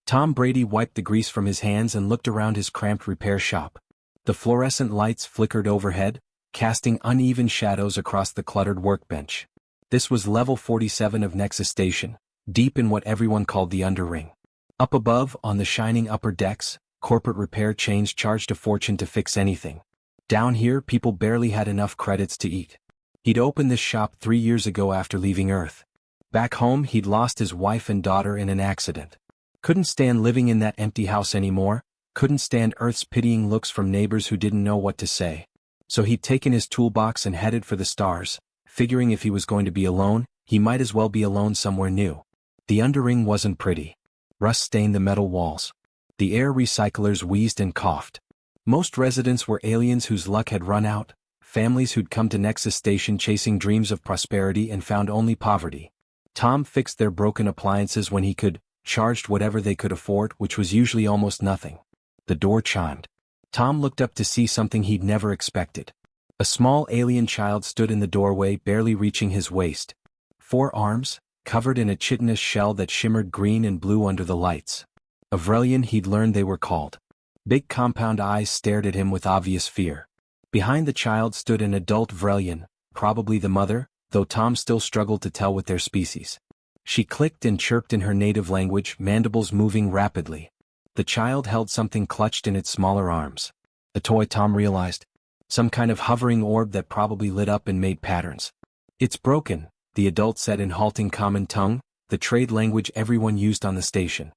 Tom Brady wiped the grease from his hands and looked around his cramped repair shop. The fluorescent lights flickered overhead, casting uneven shadows across the cluttered workbench. This was level 47 of Nexus Station, deep in what everyone called the Underring. Up above, on the shining upper decks, corporate repair chains charged a fortune to fix anything. Down here, people barely had enough credits to eat. He'd opened this shop 3 years ago after leaving Earth. Back home, he'd lost his wife and daughter in an accident. Couldn't stand living in that empty house anymore, couldn't stand Earth's pitying looks from neighbors who didn't know what to say. So he'd taken his toolbox and headed for the stars, figuring if he was going to be alone, he might as well be alone somewhere new. The Underring wasn't pretty. Rust stained the metal walls. The air recyclers wheezed and coughed. Most residents were aliens whose luck had run out, families who'd come to Nexus Station chasing dreams of prosperity and found only poverty. Tom fixed their broken appliances when he could, charged whatever they could afford, which was usually almost nothing. The door chimed. Tom looked up to see something he'd never expected. A small alien child stood in the doorway, barely reaching his waist. 4 arms, covered in a chitinous shell that shimmered green and blue under the lights. Of Vrelian he'd learned they were called. Big compound eyes stared at him with obvious fear. Behind the child stood an adult Vrelian, probably the mother, though Tom still struggled to tell with their species. She clicked and chirped in her native language, mandibles moving rapidly. The child held something clutched in its smaller arms. A toy, Tom realized. Some kind of hovering orb that probably lit up and made patterns. "It's broken," the adult said in halting common tongue, the trade language everyone used on the station.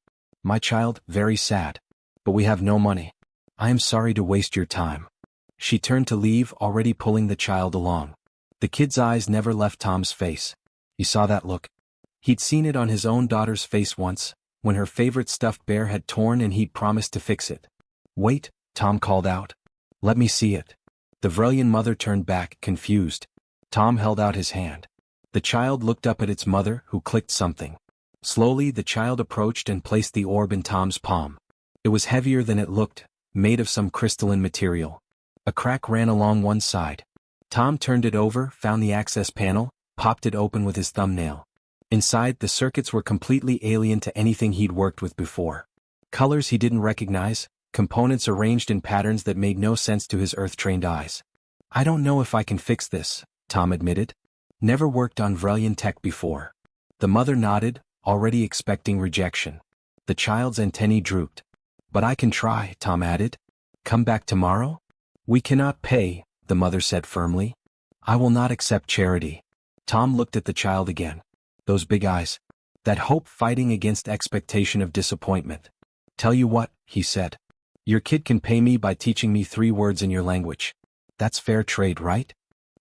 "My child, very sad. But we have no money. I am sorry to waste your time." She turned to leave, already pulling the child along. The kid's eyes never left Tom's face. He saw that look. He'd seen it on his own daughter's face once, when her favorite stuffed bear had torn and he'd promised to fix it. "Wait," Tom called out. "Let me see it." The Vrelian mother turned back, confused. Tom held out his hand. The child looked up at its mother, who clicked something. Slowly, the child approached and placed the orb in Tom's palm. It was heavier than it looked, made of some crystalline material. A crack ran along one side. Tom turned it over, found the access panel, popped it open with his thumbnail. Inside, the circuits were completely alien to anything he'd worked with before. Colors he didn't recognize, components arranged in patterns that made no sense to his Earth-trained eyes. "I don't know if I can fix this," Tom admitted. Never worked on Vrelian tech before. The mother nodded, already expecting rejection. The child's antennae drooped. "But I can try," Tom added. "Come back tomorrow?" "We cannot pay," the mother said firmly. "I will not accept charity." Tom looked at the child again. Those big eyes. That hope fighting against expectation of disappointment. "Tell you what," he said. "Your kid can pay me by teaching me 3 words in your language. That's fair trade, right?"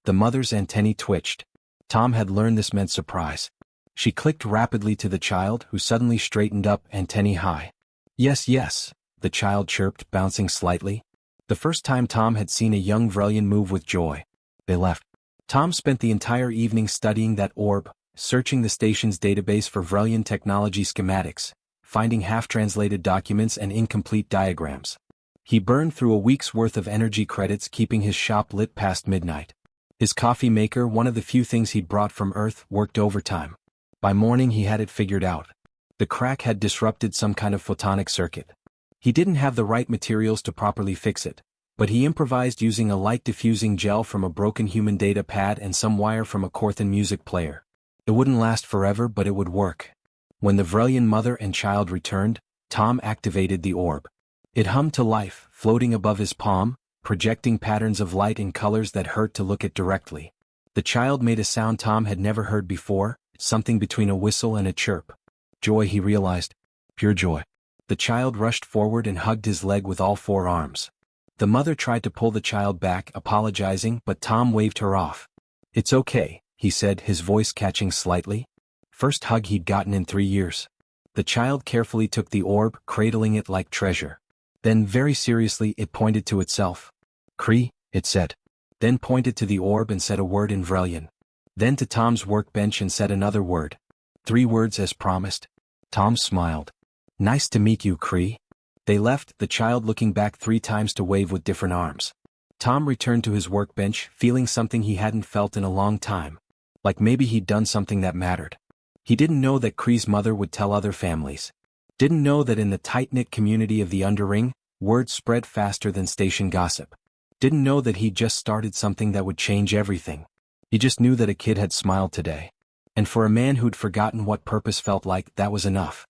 The mother's antennae twitched. Tom had learned this meant surprise. She clicked rapidly to the child, who suddenly straightened up, antennae high. "Yes, yes," the child chirped, bouncing slightly. The first time Tom had seen a young Vrelian move with joy. They left. Tom spent the entire evening studying that orb, searching the station's database for Vrelian technology schematics, finding half-translated documents and incomplete diagrams. He burned through a week's worth of energy credits, keeping his shop lit past midnight. His coffee maker, one of the few things he'd brought from Earth, worked overtime. By morning he had it figured out. The crack had disrupted some kind of photonic circuit. He didn't have the right materials to properly fix it, but he improvised using a light-diffusing gel from a broken human data pad and some wire from a Corthan music player. It wouldn't last forever, but it would work. When the Vrelian mother and child returned, Tom activated the orb. It hummed to life, floating above his palm, projecting patterns of light in colors that hurt to look at directly. The child made a sound Tom had never heard before, something between a whistle and a chirp. Joy, he realized. Pure joy. The child rushed forward and hugged his leg with all 4 arms. The mother tried to pull the child back, apologizing, but Tom waved her off. "It's okay," he said, his voice catching slightly. First hug he'd gotten in 3 years. The child carefully took the orb, cradling it like treasure. Then very seriously it pointed to itself. "Cree," it said. Then pointed to the orb and said a word in Vrelian. Then to Tom's workbench and said another word. 3 words as promised. Tom smiled. "Nice to meet you, Cree." They left, the child looking back 3 times to wave with different arms. Tom returned to his workbench, feeling something he hadn't felt in a long time. Like maybe he'd done something that mattered. He didn't know that Cree's mother would tell other families. Didn't know that in the tight-knit community of the Underring, word spread faster than station gossip. Didn't know that he'd just started something that would change everything. He just knew that a kid had smiled today. And for a man who'd forgotten what purpose felt like, that was enough.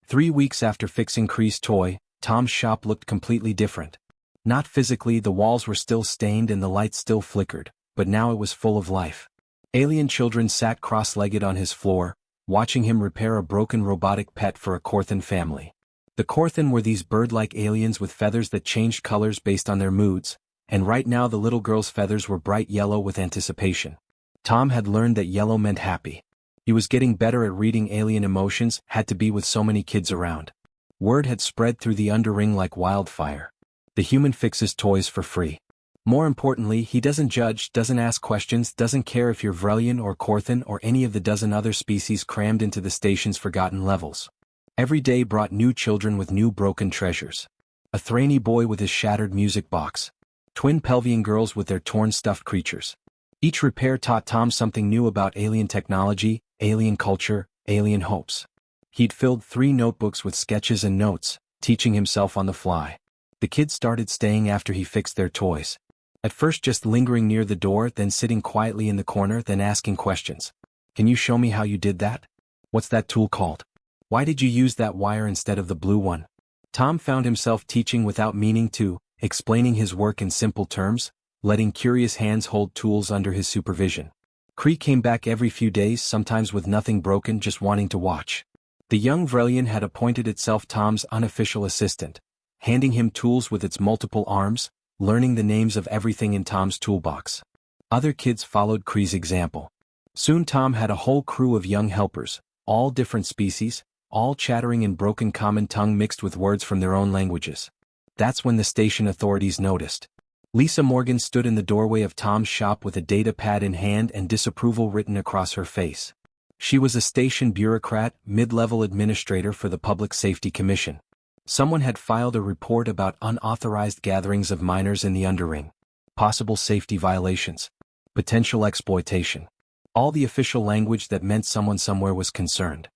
3 weeks after fixing Cree's toy, Tom's shop looked completely different. Not physically, the walls were still stained and the lights still flickered, but now it was full of life. Alien children sat cross-legged on his floor, watching him repair a broken robotic pet for a Korthan family. The Korthan were these bird-like aliens with feathers that changed colors based on their moods, and right now the little girl's feathers were bright yellow with anticipation. Tom had learned that yellow meant happy. He was getting better at reading alien emotions, had to be with so many kids around. Word had spread through the Underring like wildfire. The human fixes toys for free. More importantly, he doesn't judge, doesn't ask questions, doesn't care if you're Vrelian or Korthan or any of the dozen other species crammed into the station's forgotten levels. Every day brought new children with new broken treasures. A Thraney boy with his shattered music box. Twin Pelvian girls with their torn stuffed creatures. Each repair taught Tom something new about alien technology, alien culture, alien hopes. He'd filled 3 notebooks with sketches and notes, teaching himself on the fly. The kids started staying after he fixed their toys. At first just lingering near the door, then sitting quietly in the corner, then asking questions. Can you show me how you did that? What's that tool called? Why did you use that wire instead of the blue one? Tom found himself teaching without meaning to, explaining his work in simple terms, letting curious hands hold tools under his supervision. Cree came back every few days, sometimes with nothing broken, just wanting to watch. The young Vrelian had appointed itself Tom's unofficial assistant, handing him tools with its multiple arms, learning the names of everything in Tom's toolbox. Other kids followed Cree's example. Soon Tom had a whole crew of young helpers, all different species, all chattering in broken common tongue mixed with words from their own languages. That's when the station authorities noticed. Lisa Morgan stood in the doorway of Tom's shop with a data pad in hand and disapproval written across her face. She was a station bureaucrat, mid-level administrator for the Public Safety Commission. Someone had filed a report about unauthorized gatherings of minors in the Underring. Possible safety violations. Potential exploitation. All the official language that meant someone somewhere was concerned.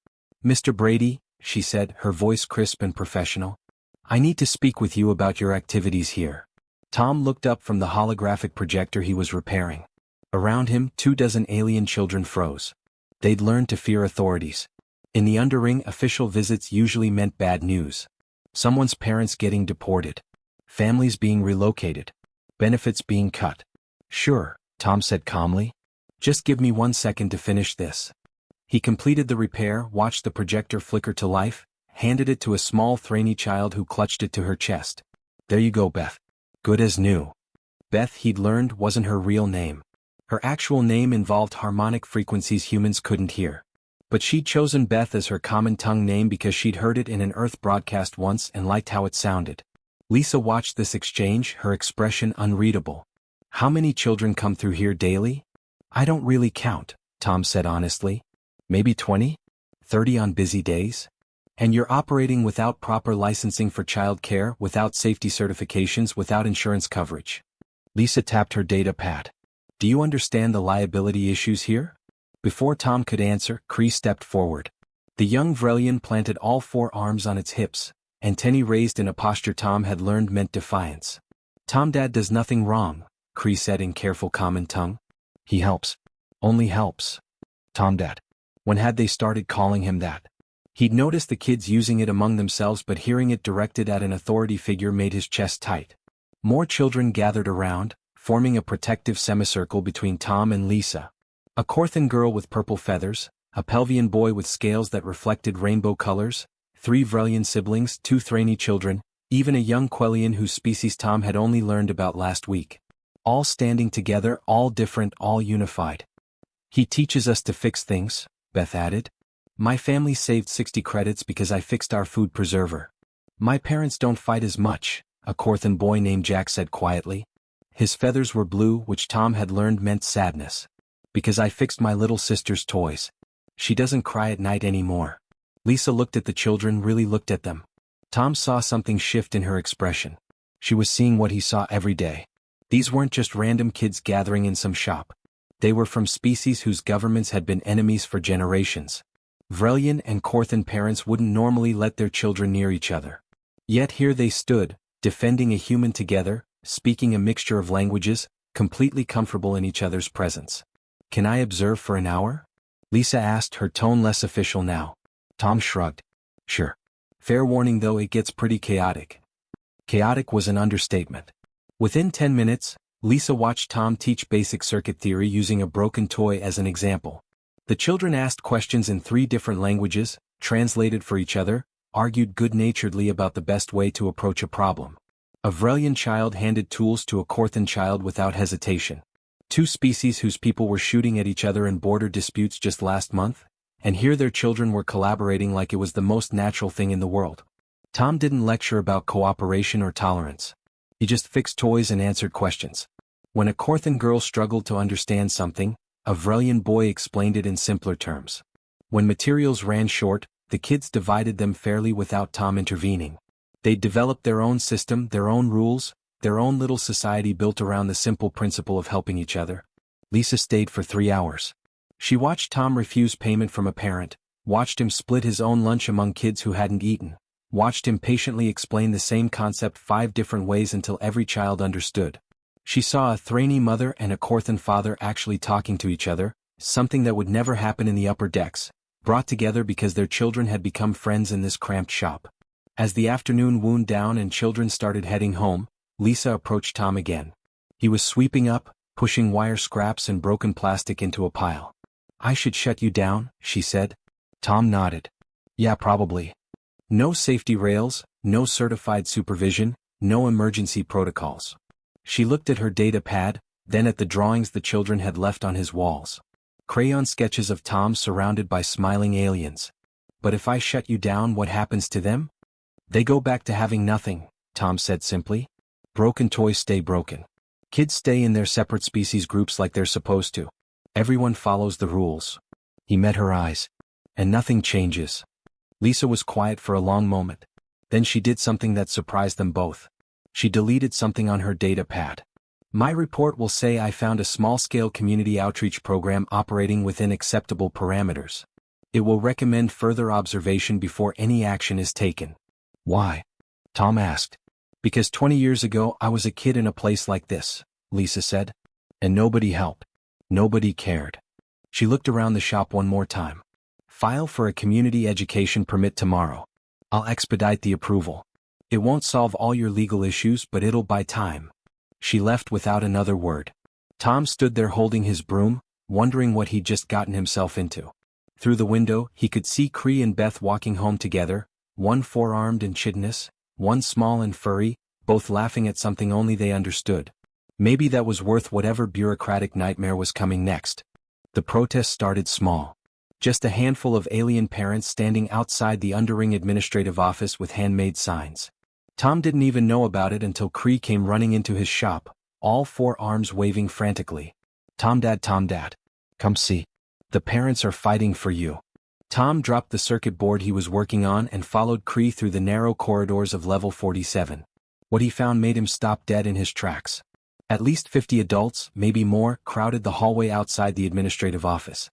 Mr. Brady, she said, her voice crisp and professional. I need to speak with you about your activities here. Tom looked up from the holographic projector he was repairing. Around him, 24 alien children froze. They'd learned to fear authorities. In the Underring, official visits usually meant bad news. Someone's parents getting deported. Families being relocated. Benefits being cut. Sure, Tom said calmly. Just give me 1 second to finish this. He completed the repair, watched the projector flicker to life, handed it to a small Thraney child who clutched it to her chest. There you go, Beth. Good as new. Beth, he'd learned, wasn't her real name. Her actual name involved harmonic frequencies humans couldn't hear. But she'd chosen Beth as her common tongue name because she'd heard it in an Earth broadcast once and liked how it sounded. Lisa watched this exchange, her expression unreadable. How many children come through here daily? I don't really count, Tom said honestly. Maybe 20? 30 on busy days? And you're operating without proper licensing for child care, without safety certifications, without insurance coverage. Lisa tapped her data pad. Do you understand the liability issues here? Before Tom could answer, Cree stepped forward. The young Vrelian planted all 4 arms on its hips, antennae raised in a posture Tom had learned meant defiance. Tom Dad does nothing wrong, Cree said in careful common tongue. He helps. Only helps. Tom Dad. When had they started calling him that? He'd noticed the kids using it among themselves, but hearing it directed at an authority figure made his chest tight. More children gathered around, forming a protective semicircle between Tom and Lisa. A Korthan girl with purple feathers, a Pelvian boy with scales that reflected rainbow colors, 3 Vrelian siblings, 2 Thraney children, even a young Quellian whose species Tom had only learned about last week. All standing together, all different, all unified. He teaches us to fix things, Beth added. My family saved 60 credits because I fixed our food preserver. My parents don't fight as much, a Korthan boy named Jack said quietly. His feathers were blue, which Tom had learned meant sadness. Because I fixed my little sister's toys. She doesn't cry at night anymore. Lisa looked at the children, really looked at them. Tom saw something shift in her expression. She was seeing what he saw every day. These weren't just random kids gathering in some shop. They were from species whose governments had been enemies for generations. Vrelian and Korthan parents wouldn't normally let their children near each other. Yet here they stood, defending a human together, speaking a mixture of languages, completely comfortable in each other's presence. "Can I observe for an hour?" Lisa asked, her tone less official now. Tom shrugged. "Sure. Fair warning though, it gets pretty chaotic." Chaotic was an understatement. Within 10 minutes, Lisa watched Tom teach basic circuit theory using a broken toy as an example. The children asked questions in 3 different languages, translated for each other, argued good-naturedly about the best way to approach a problem. A Vrelian child handed tools to a Korthan child without hesitation. 2 species whose people were shooting at each other in border disputes just last month, and here their children were collaborating like it was the most natural thing in the world. Tom didn't lecture about cooperation or tolerance. He just fixed toys and answered questions. When a Korthan girl struggled to understand something, a Vrelian boy explained it in simpler terms. When materials ran short, the kids divided them fairly without Tom intervening. They developed their own system, their own rules, their own little society built around the simple principle of helping each other. Lisa stayed for 3 hours. She watched Tom refuse payment from a parent, watched him split his own lunch among kids who hadn't eaten, watched him patiently explain the same concept 5 different ways until every child understood. She saw a Thraney mother and a Korthan father actually talking to each other, something that would never happen in the upper decks, brought together because their children had become friends in this cramped shop. As the afternoon wound down and children started heading home, Lisa approached Tom again. He was sweeping up, pushing wire scraps and broken plastic into a pile. "I should shut you down," she said. Tom nodded. "Yeah, probably. No safety rails, no certified supervision, no emergency protocols." She looked at her data pad, then at the drawings the children had left on his walls. Crayon sketches of Tom surrounded by smiling aliens. "But if I shut you down, what happens to them?" "They go back to having nothing," Tom said simply. "Broken toys stay broken. Kids stay in their separate species groups like they're supposed to. Everyone follows the rules." He met her eyes. "And nothing changes." Lisa was quiet for a long moment. Then she did something that surprised them both. She deleted something on her data pad. "My report will say I found a small-scale community outreach program operating within acceptable parameters. It will recommend further observation before any action is taken." "Why?" Tom asked. "Because 20 years ago I was a kid in a place like this," Lisa said. "And nobody helped. Nobody cared." She looked around the shop one more time. "File for a community education permit tomorrow. I'll expedite the approval. It won't solve all your legal issues, but it'll buy time." She left without another word. Tom stood there holding his broom, wondering what he'd just gotten himself into. Through the window, he could see Cree and Beth walking home together, one four-armed and chidness, one small and furry, both laughing at something only they understood. Maybe that was worth whatever bureaucratic nightmare was coming next. The protest started small. Just a handful of alien parents standing outside the underring administrative office with handmade signs. Tom didn't even know about it until Cree came running into his shop, all 4 arms waving frantically. Tom Dad, come see. The parents are fighting for you." Tom dropped the circuit board he was working on and followed Cree through the narrow corridors of level 47. What he found made him stop dead in his tracks. At least 50 adults, maybe more, crowded the hallway outside the administrative office.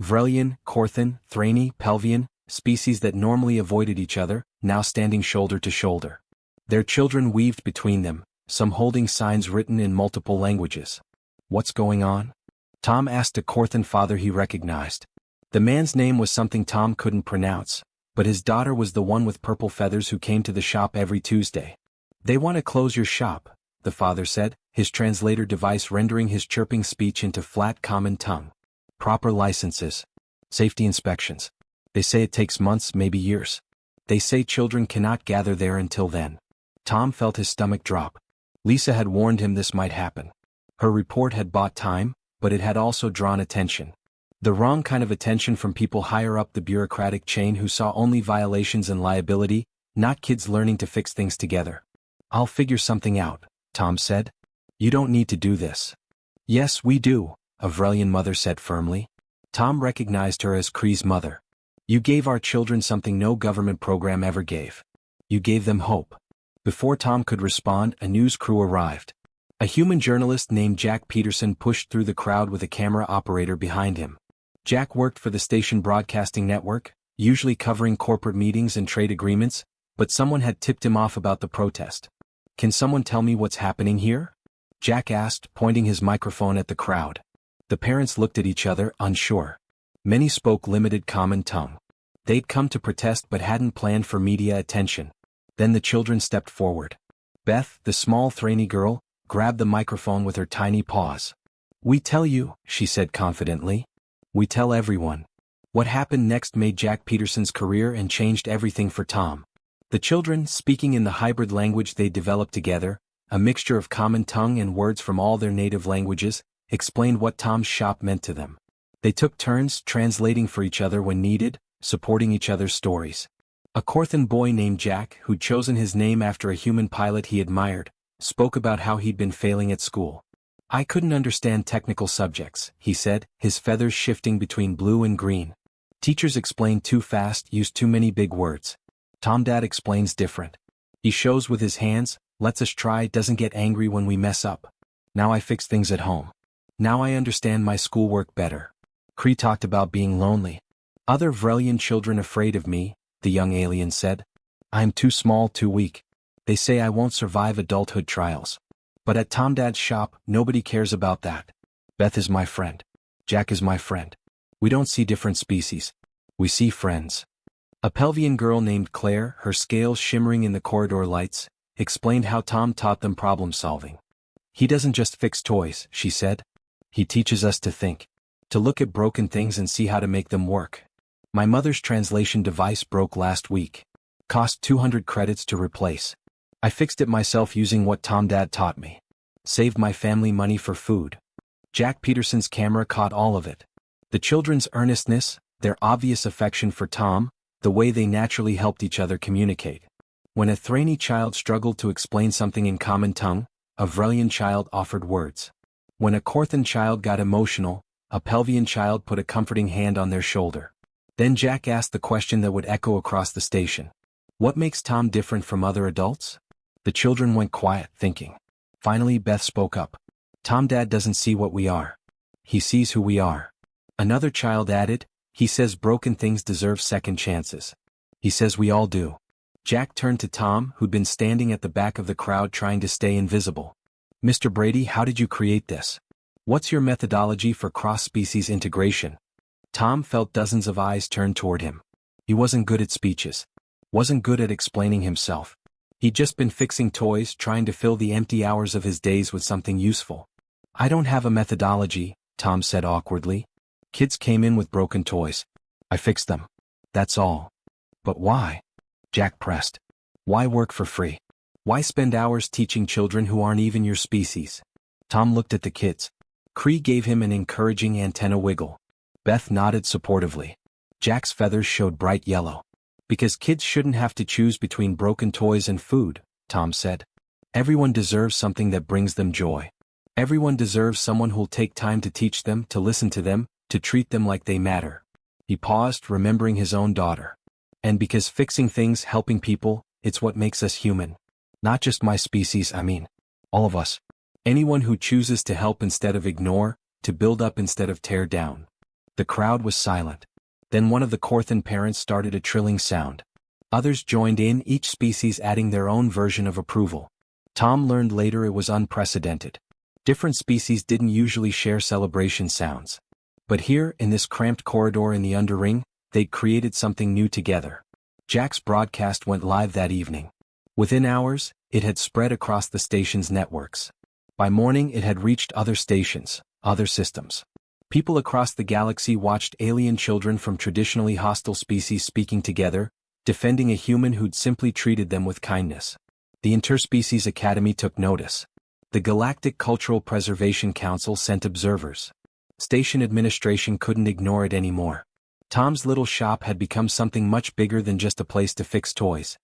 Vrelian, Korthan, Thraney, Pelvian, species that normally avoided each other, now standing shoulder to shoulder. Their children weaved between them, some holding signs written in multiple languages. "What's going on?" Tom asked a Korthan father he recognized. The man's name was something Tom couldn't pronounce, but his daughter was the one with purple feathers who came to the shop every Tuesday. "They want to close your shop," the father said, his translator device rendering his chirping speech into flat common tongue. "Proper licenses. Safety inspections. They say it takes months, maybe years. They say children cannot gather there until then." Tom felt his stomach drop. Lisa had warned him this might happen. Her report had bought time, but it had also drawn attention. The wrong kind of attention from people higher up the bureaucratic chain who saw only violations and liability, not kids learning to fix things together. "I'll figure something out," Tom said. "You don't need to do this." "Yes, we do," a Vrelian mother said firmly. Tom recognized her as Kree's mother. "You gave our children something no government program ever gave. You gave them hope." Before Tom could respond, a news crew arrived. A human journalist named Jack Peterson pushed through the crowd with a camera operator behind him. Jack worked for the station broadcasting network, usually covering corporate meetings and trade agreements, but someone had tipped him off about the protest. "Can someone tell me what's happening here?" Jack asked, pointing his microphone at the crowd. The parents looked at each other, unsure. Many spoke limited common tongue. They'd come to protest but hadn't planned for media attention. Then the children stepped forward. Beth, the small Thraney girl, grabbed the microphone with her tiny paws. "We tell you," she said confidently. "We tell everyone." What happened next made Jack Peterson's career and changed everything for Tom. The children, speaking in the hybrid language they developed together, a mixture of common tongue and words from all their native languages, explained what Tom's shop meant to them. They took turns translating for each other when needed, supporting each other's stories. A Corthan boy named Jack, who'd chosen his name after a human pilot he admired, spoke about how he'd been failing at school. "I couldn't understand technical subjects," he said, his feathers shifting between blue and green. "Teachers explain too fast, use too many big words. Tom Dad explains different. He shows with his hands, lets us try, doesn't get angry when we mess up. Now I fix things at home. Now I understand my schoolwork better." Cree talked about being lonely. "Other Vrelian children afraid of me," the young alien said. "I'm too small, too weak. They say I won't survive adulthood trials. But at Tom Dad's shop, nobody cares about that. Beth is my friend. Jack is my friend. We don't see different species. We see friends." A Pelvian girl named Claire, her scales shimmering in the corridor lights, explained how Tom taught them problem-solving. "He doesn't just fix toys," she said. "He teaches us to think. To look at broken things and see how to make them work. My mother's translation device broke last week. Cost 200 credits to replace. I fixed it myself using what Tom Dad taught me. Saved my family money for food." Jack Peterson's camera caught all of it. The children's earnestness, their obvious affection for Tom, the way they naturally helped each other communicate. When a Thraney child struggled to explain something in common tongue, a Vrelian child offered words. When a Corthan child got emotional, a Pelvian child put a comforting hand on their shoulder. Then Jack asked the question that would echo across the station. "What makes Tom different from other adults?" The children went quiet, thinking. Finally Beth spoke up. "Tom Dad doesn't see what we are. He sees who we are." Another child added, "He says broken things deserve second chances. He says we all do." Jack turned to Tom, who'd been standing at the back of the crowd trying to stay invisible. "Mr. Brady, how did you create this? What's your methodology for cross-species integration?" Tom felt dozens of eyes turned toward him. He wasn't good at speeches. Wasn't good at explaining himself. He'd just been fixing toys, trying to fill the empty hours of his days with something useful. "I don't have a methodology," Tom said awkwardly. "Kids came in with broken toys. I fixed them. That's all." "But why?" Jack pressed. "Why work for free? Why spend hours teaching children who aren't even your species?" Tom looked at the kids. Cree gave him an encouraging antenna wiggle. Beth nodded supportively. Jack's feathers showed bright yellow. "Because kids shouldn't have to choose between broken toys and food," Tom said. "Everyone deserves something that brings them joy. Everyone deserves someone who'll take time to teach them, to listen to them, to treat them like they matter." He paused, remembering his own daughter. "And because fixing things, helping people, it's what makes us human. Not just my species, I mean, all of us. Anyone who chooses to help instead of ignore, to build up instead of tear down." The crowd was silent. Then one of the Corthan parents started a trilling sound. Others joined in, each species adding their own version of approval. Tom learned later it was unprecedented. Different species didn't usually share celebration sounds. But here, in this cramped corridor in the underring, they'd created something new together. Jack's broadcast went live that evening. Within hours, it had spread across the station's networks. By morning it had reached other stations, other systems. People across the galaxy watched alien children from traditionally hostile species speaking together, defending a human who'd simply treated them with kindness. The Interspecies Academy took notice. The Galactic Cultural Preservation Council sent observers. Station administration couldn't ignore it anymore. Tom's little shop had become something much bigger than just a place to fix toys.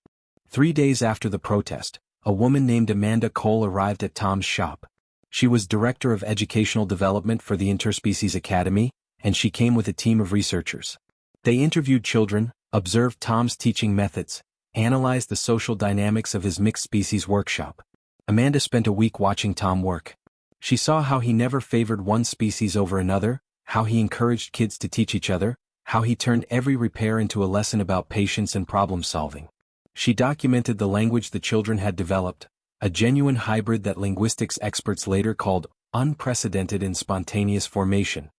3 days after the protest, a woman named Amanda Cole arrived at Tom's shop. She was Director of Educational Development for the Interspecies Academy, and she came with a team of researchers. They interviewed children, observed Tom's teaching methods, analyzed the social dynamics of his mixed species workshop. Amanda spent a week watching Tom work. She saw how he never favored one species over another, how he encouraged kids to teach each other, how he turned every repair into a lesson about patience and problem-solving. She documented the language the children had developed, a genuine hybrid that linguistics experts later called unprecedented in spontaneous formation.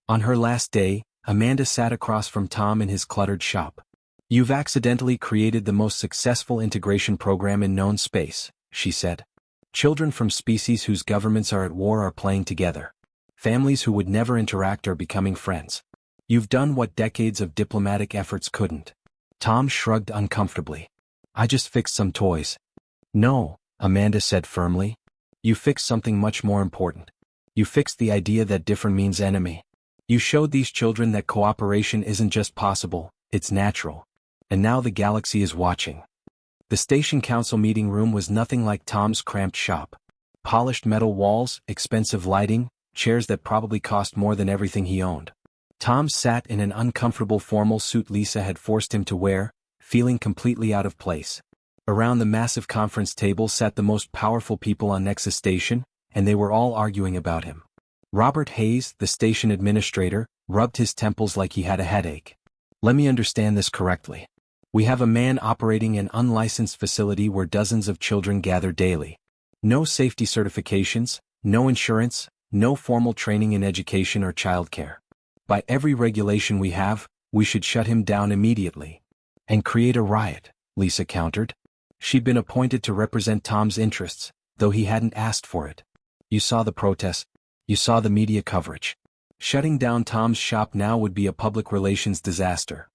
On her last day, Amanda sat across from Tom in his cluttered shop. "You've accidentally created the most successful integration program in known space," she said. "Children from species whose governments are at war are playing together. Families who would never interact are becoming friends. You've done what decades of diplomatic efforts couldn't." Tom shrugged uncomfortably. "I just fixed some toys." "No," Amanda said firmly. "You fixed something much more important. You fixed the idea that different means enemy. You showed these children that cooperation isn't just possible, it's natural. And now the galaxy is watching." The station council meeting room was nothing like Tom's cramped shop. Polished metal walls, expensive lighting, chairs that probably cost more than everything he owned. Tom sat in an uncomfortable formal suit Lisa had forced him to wear, feeling completely out of place. Around the massive conference table sat the most powerful people on Nexus Station, and they were all arguing about him. Robert Hayes, the station administrator, rubbed his temples like he had a headache. "Let me understand this correctly. We have a man operating an unlicensed facility where dozens of children gather daily. No safety certifications, no insurance, no formal training in education or childcare. By every regulation we have, we should shut him down immediately." "And create a riot," Lisa countered. She'd been appointed to represent Tom's interests, though he hadn't asked for it. "You saw the protests. You saw the media coverage. Shutting down Tom's shop now would be a public relations disaster."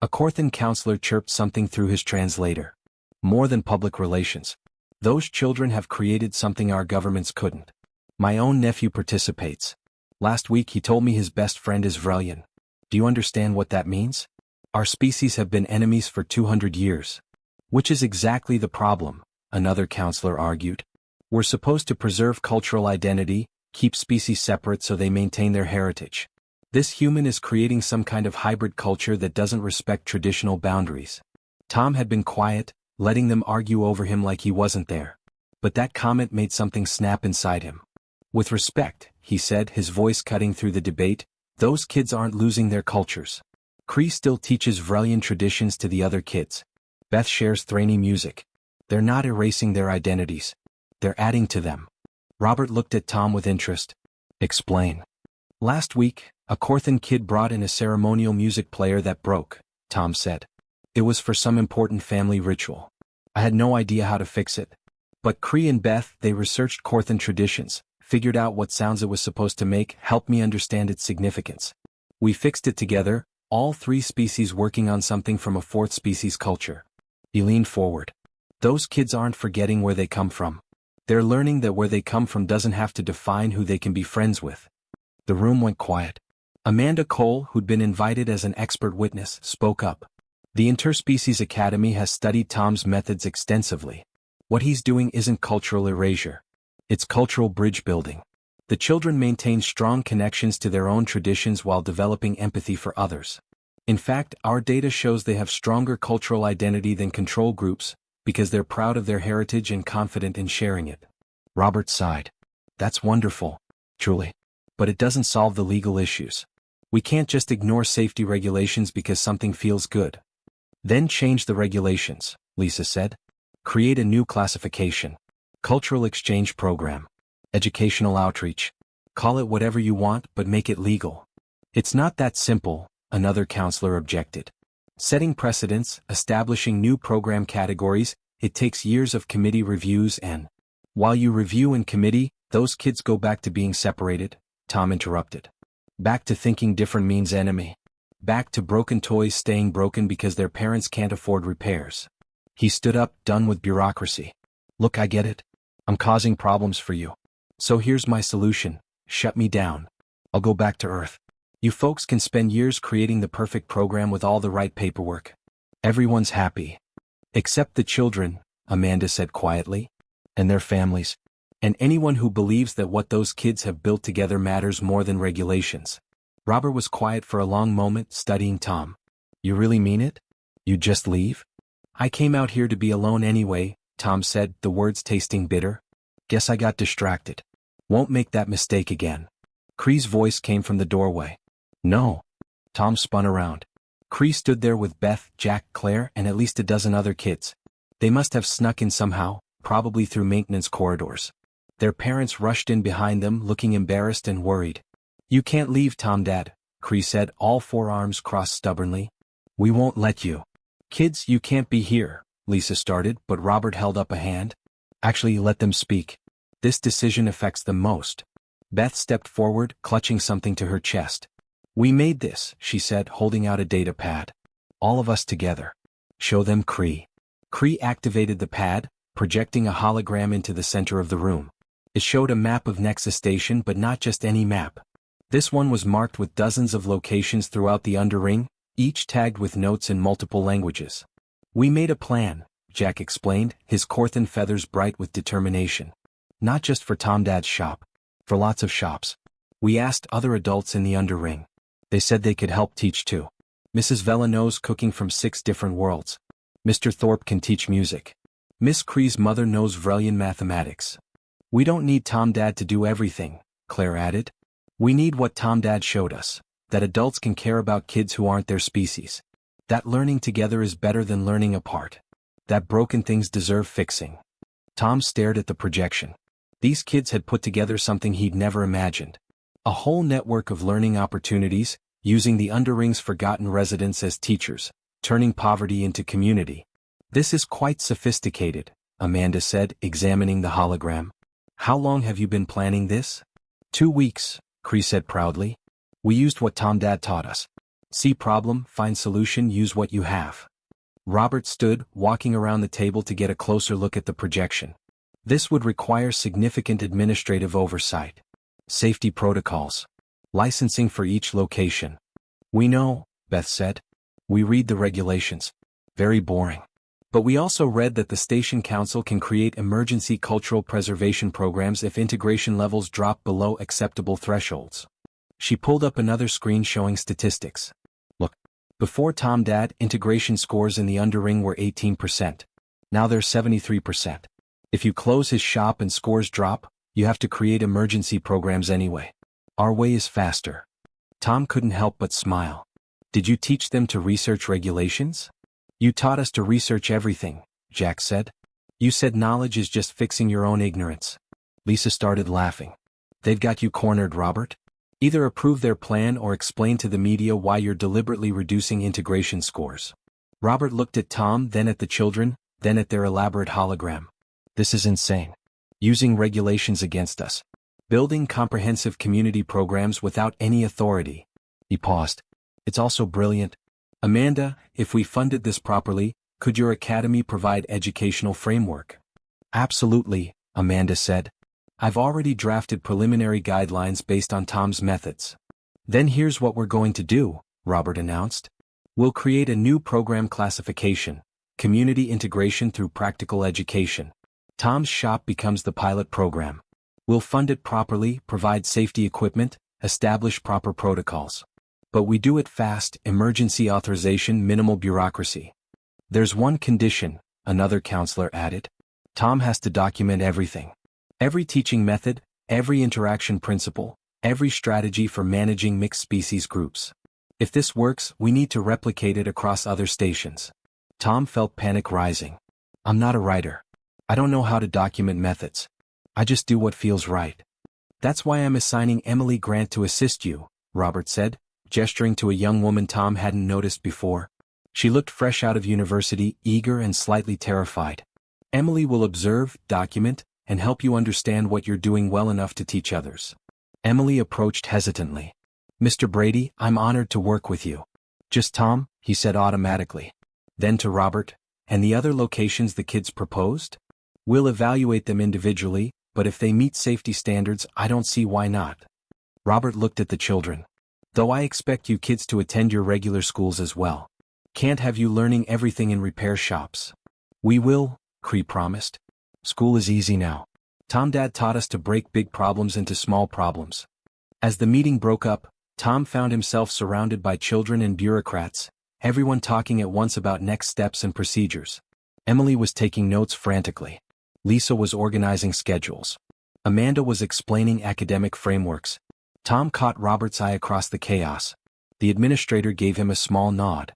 A Corthan counselor chirped something through his translator. "More than public relations. Those children have created something our governments couldn't. My own nephew participates. Last week he told me his best friend is Vrelian. Do you understand what that means? Our species have been enemies for 200 years. Which is exactly the problem," another counselor argued. "We're supposed to preserve cultural identity, keep species separate so they maintain their heritage. This human is creating some kind of hybrid culture that doesn't respect traditional boundaries." Tom had been quiet, letting them argue over him like he wasn't there. But that comment made something snap inside him. "With respect," he said, his voice cutting through the debate, "those kids aren't losing their cultures. Kree still teaches Vrelian traditions to the other kids. Beth shares Thraney music. They're not erasing their identities. They're adding to them." Robert looked at Tom with interest. "Explain." "Last week, a Corthan kid brought in a ceremonial music player that broke," Tom said. "It was for some important family ritual. I had no idea how to fix it. But Kree and Beth, they researched Corthan traditions, figured out what sounds it was supposed to make, helped me understand its significance. We fixed it together, all three species working on something from a fourth species culture." He leaned forward. "Those kids aren't forgetting where they come from. They're learning that where they come from doesn't have to define who they can be friends with." The room went quiet. Amanda Cole, who'd been invited as an expert witness, spoke up. "The Interspecies Academy has studied Tom's methods extensively. What he's doing isn't cultural erasure. It's cultural bridge building. The children maintain strong connections to their own traditions while developing empathy for others. In fact, our data shows they have stronger cultural identity than control groups, because they're proud of their heritage and confident in sharing it." Robert sighed. "That's wonderful, truly. But it doesn't solve the legal issues. We can't just ignore safety regulations because something feels good." "Then change the regulations," Lisa said. "Create a new classification. Cultural exchange program. Educational outreach. Call it whatever you want, but make it legal." "It's not that simple," another counselor objected. "Setting precedents, establishing new program categories, it takes years of committee reviews and—" "While you review in committee, those kids go back to being separated," Tom interrupted. "Back to thinking different means enemy. Back to broken toys staying broken because their parents can't afford repairs." He stood up, done with bureaucracy. "Look, I get it. I'm causing problems for you. So here's my solution: shut me down. I'll go back to Earth. You folks can spend years creating the perfect program with all the right paperwork. Everyone's happy. Except the children," Amanda said quietly. "And their families. And anyone who believes that what those kids have built together matters more than regulations." Robert was quiet for a long moment, studying Tom. "You really mean it? You'd just leave?" "I came out here to be alone anyway," Tom said, the words tasting bitter. "Guess I got distracted. Won't make that mistake again." Kree's voice came from the doorway. "No. Tom spun around. Cree stood there with Beth, Jack, Claire, and at least a dozen other kids. They must have snuck in somehow, probably through maintenance corridors. Their parents rushed in behind them, looking embarrassed and worried. "You can't leave, Tom Dad," Cree said, all four arms crossed stubbornly. "We won't let you." "Kids, you can't be here," Lisa started, but Robert held up a hand. "Actually, let them speak. This decision affects them most." Beth stepped forward, clutching something to her chest. "We made this," she said, holding out a data pad. "All of us together. Show them, Cree." Cree activated the pad, projecting a hologram into the center of the room. It showed a map of Nexus Station, but not just any map. This one was marked with dozens of locations throughout the Underring, each tagged with notes in multiple languages. "We made a plan," Jack explained, his Corthan feathers bright with determination. "Not just for Tom Dad's shop. For lots of shops. We asked other adults in the Underring. They said they could help teach too. Mrs. Vela knows cooking from 6 different worlds. Mr. Thorpe can teach music. Miss Cree's mother knows Vrelian mathematics. We don't need Tom Dad to do everything," Claire added. "We need what Tom Dad showed us, that adults can care about kids who aren't their species. That learning together is better than learning apart. That broken things deserve fixing." Tom stared at the projection. These kids had put together something he'd never imagined. A whole network of learning opportunities, using the Underring's forgotten residents as teachers, turning poverty into community. "This is quite sophisticated," Amanda said, examining the hologram. "How long have you been planning this?" 2 weeks, Cree said proudly. "We used what Tom Dad taught us. See problem, find solution, use what you have." Robert stood, walking around the table to get a closer look at the projection. This would require significant administrative oversight. Safety protocols. Licensing for each location. "We know," Beth said. "We read the regulations. Very boring. But we also read that the Station Council can create emergency cultural preservation programs if integration levels drop below acceptable thresholds." She pulled up another screen showing statistics. "Look. Before Tom Dad, integration scores in the Underring were 18%. Now they're 73%. If you close his shop and scores drop, you have to create emergency programs anyway. Our way is faster." Tom couldn't help but smile. "Did you teach them to research regulations?" "You taught us to research everything," Jack said. "You said knowledge is just fixing your own ignorance." Lisa started laughing. "They've got you cornered, Robert. Either approve their plan or explain to the media why you're deliberately reducing integration scores." Robert looked at Tom, then at the children, then at their elaborate hologram. "This is insane. Using regulations against us. Building comprehensive community programs without any authority." He paused. "It's also brilliant. Amanda, if we funded this properly, could your academy provide educational framework?" "Absolutely," Amanda said. "I've already drafted preliminary guidelines based on Tom's methods." "Then here's what we're going to do," Robert announced. "We'll create a new program classification, community integration through practical education. Tom's shop becomes the pilot program. We'll fund it properly, provide safety equipment, establish proper protocols. But we do it fast, emergency authorization, minimal bureaucracy." "There's one condition," another counselor added. "Tom has to document everything. Every teaching method, every interaction principle, every strategy for managing mixed species groups. If this works, we need to replicate it across other stations." Tom felt panic rising. "I'm not a writer. I don't know how to document methods. I just do what feels right." "That's why I'm assigning Emily Grant to assist you," Robert said, gesturing to a young woman Tom hadn't noticed before. She looked fresh out of university, eager and slightly terrified. "Emily will observe, document, and help you understand what you're doing well enough to teach others." Emily approached hesitantly. "Mr. Brady, I'm honored to work with you." "Just Tom," he said automatically. Then to Robert, "And the other locations the kids proposed? We'll evaluate them individually, but if they meet safety standards, I don't see why not." Robert looked at the children. "Though I expect you kids to attend your regular schools as well. Can't have you learning everything in repair shops." "We will," Cree promised. "School is easy now. Tom Dad taught us to break big problems into small problems." As the meeting broke up, Tom found himself surrounded by children and bureaucrats, everyone talking at once about next steps and procedures. Emily was taking notes frantically. Lisa was organizing schedules. Amanda was explaining academic frameworks. Tom caught Robert's eye across the chaos. The administrator gave him a small nod.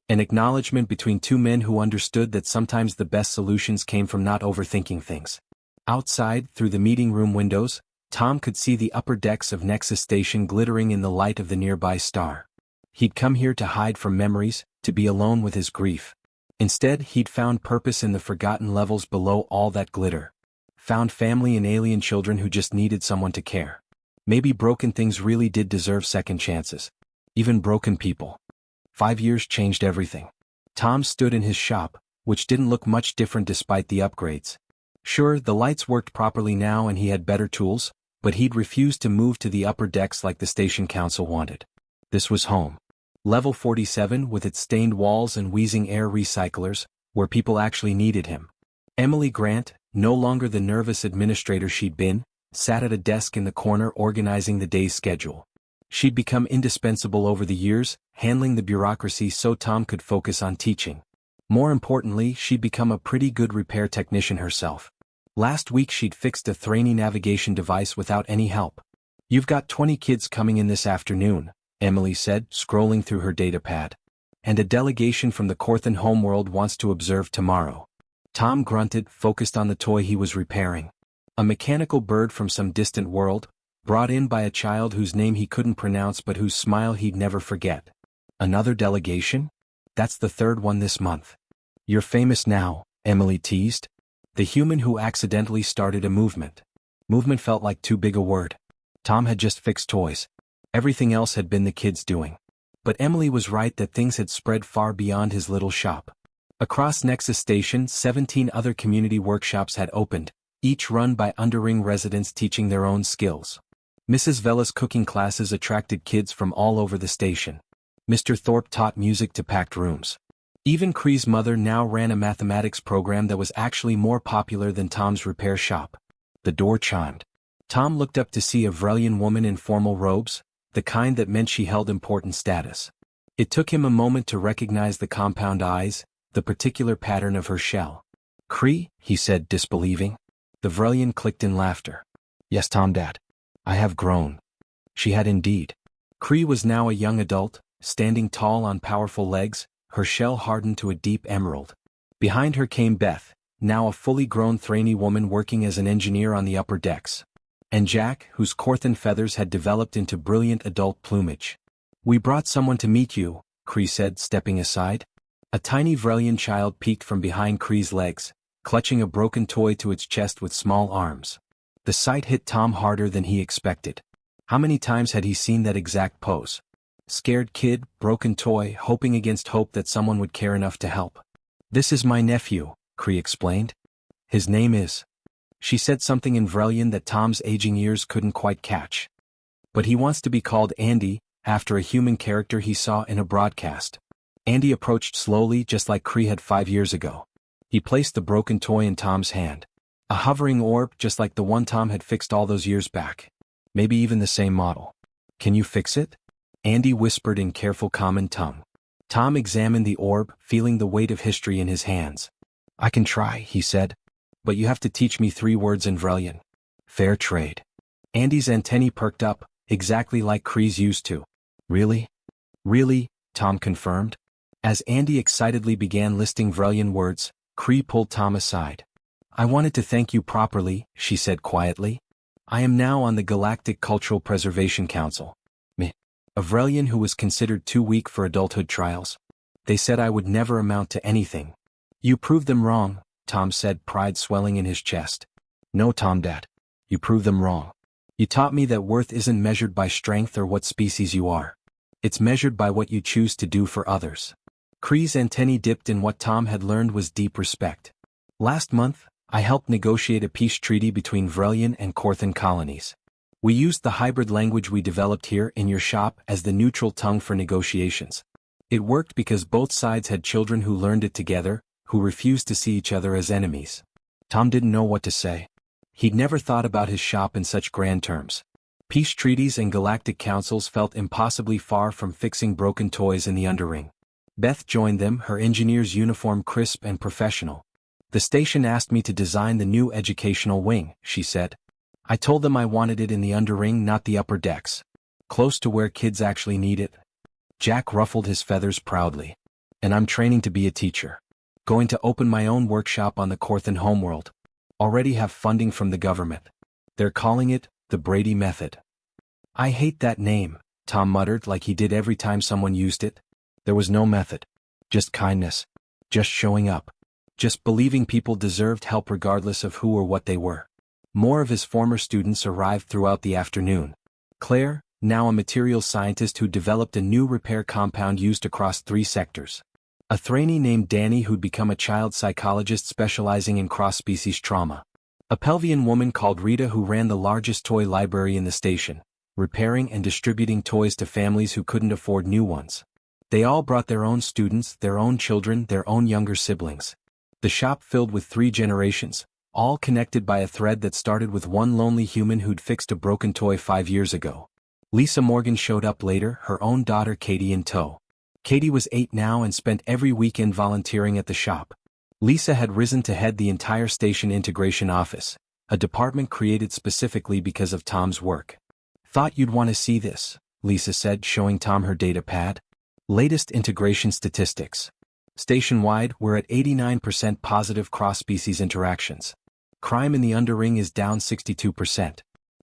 An acknowledgement between two men who understood that sometimes the best solutions came from not overthinking things. Outside, through the meeting room windows, Tom could see the upper decks of Nexus Station glittering in the light of the nearby star. He'd come here to hide from memories, to be alone with his grief. Instead, he'd found purpose in the forgotten levels below all that glitter. Found family and alien children who just needed someone to care. Maybe broken things really did deserve second chances. Even broken people. 5 years changed everything. Tom stood in his shop, which didn't look much different despite the upgrades. Sure, the lights worked properly now and he had better tools, but he'd refused to move to the upper decks like the station council wanted. This was home. Level 47 with its stained walls and wheezing air recyclers, where people actually needed him. Emily Grant, no longer the nervous administrator she'd been, sat at a desk in the corner organizing the day's schedule. She'd become indispensable over the years, handling the bureaucracy so Tom could focus on teaching. More importantly, she'd become a pretty good repair technician herself. Last week she'd fixed a Thraney navigation device without any help. "You've got 20 kids coming in this afternoon," Emily said, scrolling through her datapad. "And a delegation from the Corthan homeworld wants to observe tomorrow." Tom grunted, focused on the toy he was repairing. A mechanical bird from some distant world, brought in by a child whose name he couldn't pronounce but whose smile he'd never forget. Another delegation? That's the third one this month. "You're famous now," Emily teased. The human who accidentally started a movement. Movement felt like too big a word. Tom had just fixed toys. Everything else had been the kids' doing. But Emily was right that things had spread far beyond his little shop. Across Nexus Station, 17 other community workshops had opened, each run by underring residents teaching their own skills. Mrs. Vela's cooking classes attracted kids from all over the station. Mr. Thorpe taught music to packed rooms. Even Cree's mother now ran a mathematics program that was actually more popular than Tom's repair shop. The door chimed. Tom looked up to see a Vrelian woman in formal robes, the kind that meant she held important status. It took him a moment to recognize the compound eyes, the particular pattern of her shell. "Cree?" he said, disbelieving. The Vrelian clicked in laughter. "Yes, Tom, Dad. I have grown." She had indeed. Cree was now a young adult, standing tall on powerful legs, her shell hardened to a deep emerald. Behind her came Beth, now a fully grown Thraney woman working as an engineer on the upper decks. And Jack, whose Corthan feathers had developed into brilliant adult plumage. "We brought someone to meet you," Cree said, stepping aside. A tiny Vrelian child peeked from behind Cree's legs, clutching a broken toy to its chest with small arms. The sight hit Tom harder than he expected. How many times had he seen that exact pose? Scared kid, broken toy, hoping against hope that someone would care enough to help. "This is my nephew," Cree explained. "His name is..." She said something in Vrelian that Tom's aging ears couldn't quite catch. "But he wants to be called Andy, after a human character he saw in a broadcast." Andy approached slowly, just like Cree had 5 years ago. He placed the broken toy in Tom's hand. A hovering orb, just like the one Tom had fixed all those years back. Maybe even the same model. "Can you fix it?" Andy whispered in careful common tongue. Tom examined the orb, feeling the weight of history in his hands. "I can try," he said. "But you have to teach me 3 words in Vrelian." "Fair trade." Andy's antennae perked up, exactly like Cree's used to. "Really?" "Really," Tom confirmed. As Andy excitedly began listing Vrelian words, Cree pulled Tom aside. "I wanted to thank you properly," she said quietly. "I am now on the Galactic Cultural Preservation Council." "Meh." A Vrelian who was considered too weak for adulthood trials. "They said I would never amount to anything." "You proved them wrong," Tom said, pride swelling in his chest. "No, Tom, Dad. You proved them wrong. You taught me that worth isn't measured by strength or what species you are. It's measured by what you choose to do for others." Cree's antennae dipped in what Tom had learned was deep respect. "Last month, I helped negotiate a peace treaty between Vrelian and Corthan colonies. We used the hybrid language we developed here in your shop as the neutral tongue for negotiations. It worked because both sides had children who learned it together, who refused to see each other as enemies." Tom didn't know what to say. He'd never thought about his shop in such grand terms. Peace treaties and galactic councils felt impossibly far from fixing broken toys in the underring. Beth joined them, her engineer's uniform crisp and professional. "The station asked me to design the new educational wing," she said. "I told them I wanted it in the underring, not the upper decks. Close to where kids actually need it." Jack ruffled his feathers proudly. And I'm training to be a teacher. Going to open my own workshop on the Corthan homeworld. Already have funding from the government. They're calling it the Brady Method. I hate that name, Tom muttered like he did every time someone used it. There was no method. Just kindness. Just showing up. Just believing people deserved help regardless of who or what they were. More of his former students arrived throughout the afternoon. Claire, now a materials scientist who developed a new repair compound used across 3 sectors. A trainee named Danny who'd become a child psychologist specializing in cross-species trauma. A Pelvian woman called Rita who ran the largest toy library in the station, repairing and distributing toys to families who couldn't afford new ones. They all brought their own students, their own children, their own younger siblings. The shop filled with 3 generations, all connected by a thread that started with one lonely human who'd fixed a broken toy 5 years ago. Lisa Morgan showed up later, her own daughter Katie in tow. Katie was 8 now and spent every weekend volunteering at the shop. Lisa had risen to head the entire station integration office, a department created specifically because of Tom's work. Thought you'd want to see this, Lisa said, showing Tom her data pad. Latest integration statistics. Station-wide, we're at 89% positive cross-species interactions. Crime in the underring is down 62%.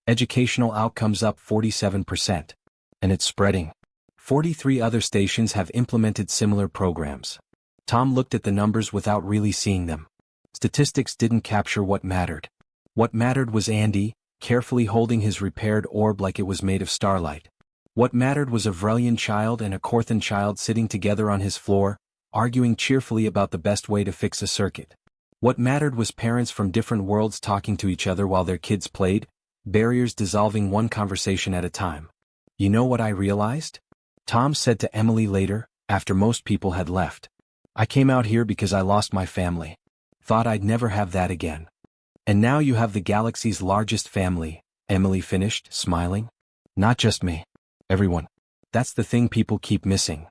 Educational outcomes up 47%. And it's spreading. 43 other stations have implemented similar programs. Tom looked at the numbers without really seeing them. Statistics didn't capture what mattered. What mattered was Andy, carefully holding his repaired orb like it was made of starlight. What mattered was a Vrelian child and a Corthan child sitting together on his floor, arguing cheerfully about the best way to fix a circuit. What mattered was parents from different worlds talking to each other while their kids played, barriers dissolving one conversation at a time. You know what I realized? Tom said to Emily later, after most people had left. I came out here because I lost my family. Thought I'd never have that again. And now you have the galaxy's largest family, Emily finished, smiling. Not just me. Everyone. That's the thing people keep missing.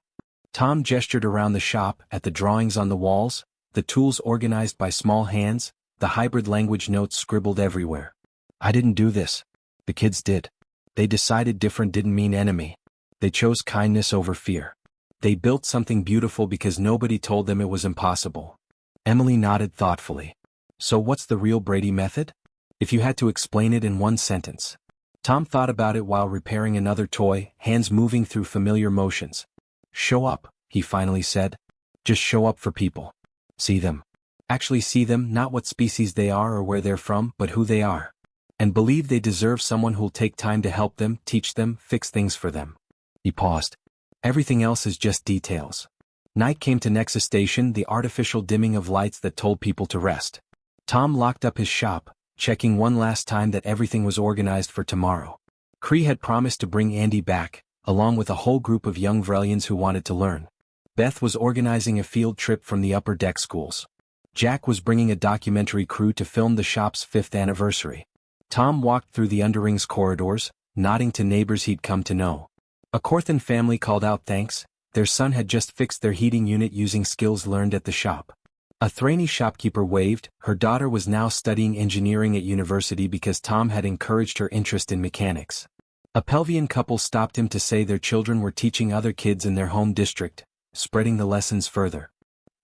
Tom gestured around the shop at the drawings on the walls, the tools organized by small hands, the hybrid language notes scribbled everywhere. I didn't do this. The kids did. They decided different didn't mean enemy. They chose kindness over fear. They built something beautiful because nobody told them it was impossible. Emily nodded thoughtfully. So what's the real Brady method? If you had to explain it in one sentence. Tom thought about it while repairing another toy, hands moving through familiar motions. Show up, he finally said. Just show up for people. See them. Actually see them, not what species they are or where they're from, but who they are. And believe they deserve someone who'll take time to help them, teach them, fix things for them. He paused. Everything else is just details. Night came to Nexus Station, the artificial dimming of lights that told people to rest. Tom locked up his shop, checking one last time that everything was organized for tomorrow. Cree had promised to bring Andy back, along with a whole group of young Vrelians who wanted to learn. Beth was organizing a field trip from the upper deck schools. Jack was bringing a documentary crew to film the shop's 5th anniversary. Tom walked through the underring's corridors, nodding to neighbors he'd come to know. A Corthan family called out thanks. Their son had just fixed their heating unit using skills learned at the shop. A trainee shopkeeper waved. Her daughter was now studying engineering at university because Tom had encouraged her interest in mechanics. A Pelvian couple stopped him to say their children were teaching other kids in their home district, spreading the lessons further.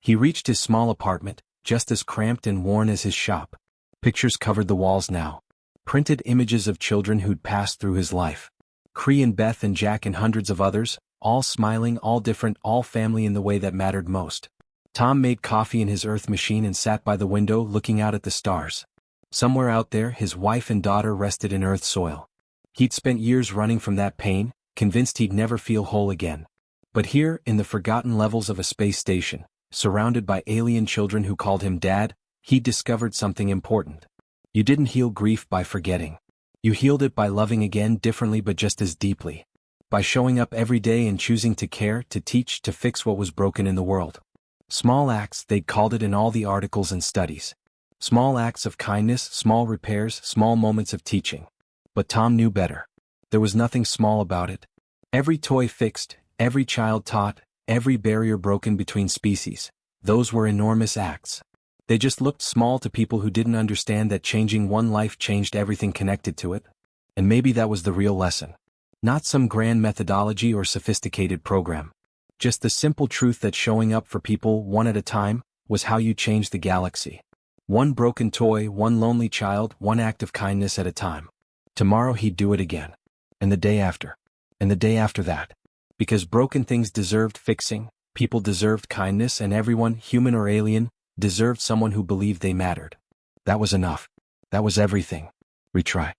He reached his small apartment, just as cramped and worn as his shop. Pictures covered the walls now. Printed images of children who'd passed through his life. Cree and Beth and Jack and hundreds of others, all smiling, all different, all family in the way that mattered most. Tom made coffee in his earth machine and sat by the window looking out at the stars. Somewhere out there, his wife and daughter rested in earth soil. He'd spent years running from that pain, convinced he'd never feel whole again. But here, in the forgotten levels of a space station, surrounded by alien children who called him Dad, he'd discovered something important. You didn't heal grief by forgetting. You healed it by loving again differently but just as deeply. By showing up every day and choosing to care, to teach, to fix what was broken in the world. Small acts, they'd called it in all the articles and studies. Small acts of kindness, small repairs, small moments of teaching. But Tom knew better. There was nothing small about it. Every toy fixed, every child taught, every barrier broken between species. Those were enormous acts. They just looked small to people who didn't understand that changing one life changed everything connected to it. And maybe that was the real lesson. Not some grand methodology or sophisticated program. Just the simple truth that showing up for people one at a time was how you changed the galaxy. One broken toy, one lonely child, one act of kindness at a time. Tomorrow he'd do it again. And the day after. And the day after that. Because broken things deserved fixing, people deserved kindness, and everyone, human or alien, deserved someone who believed they mattered. That was enough. That was everything. Retry.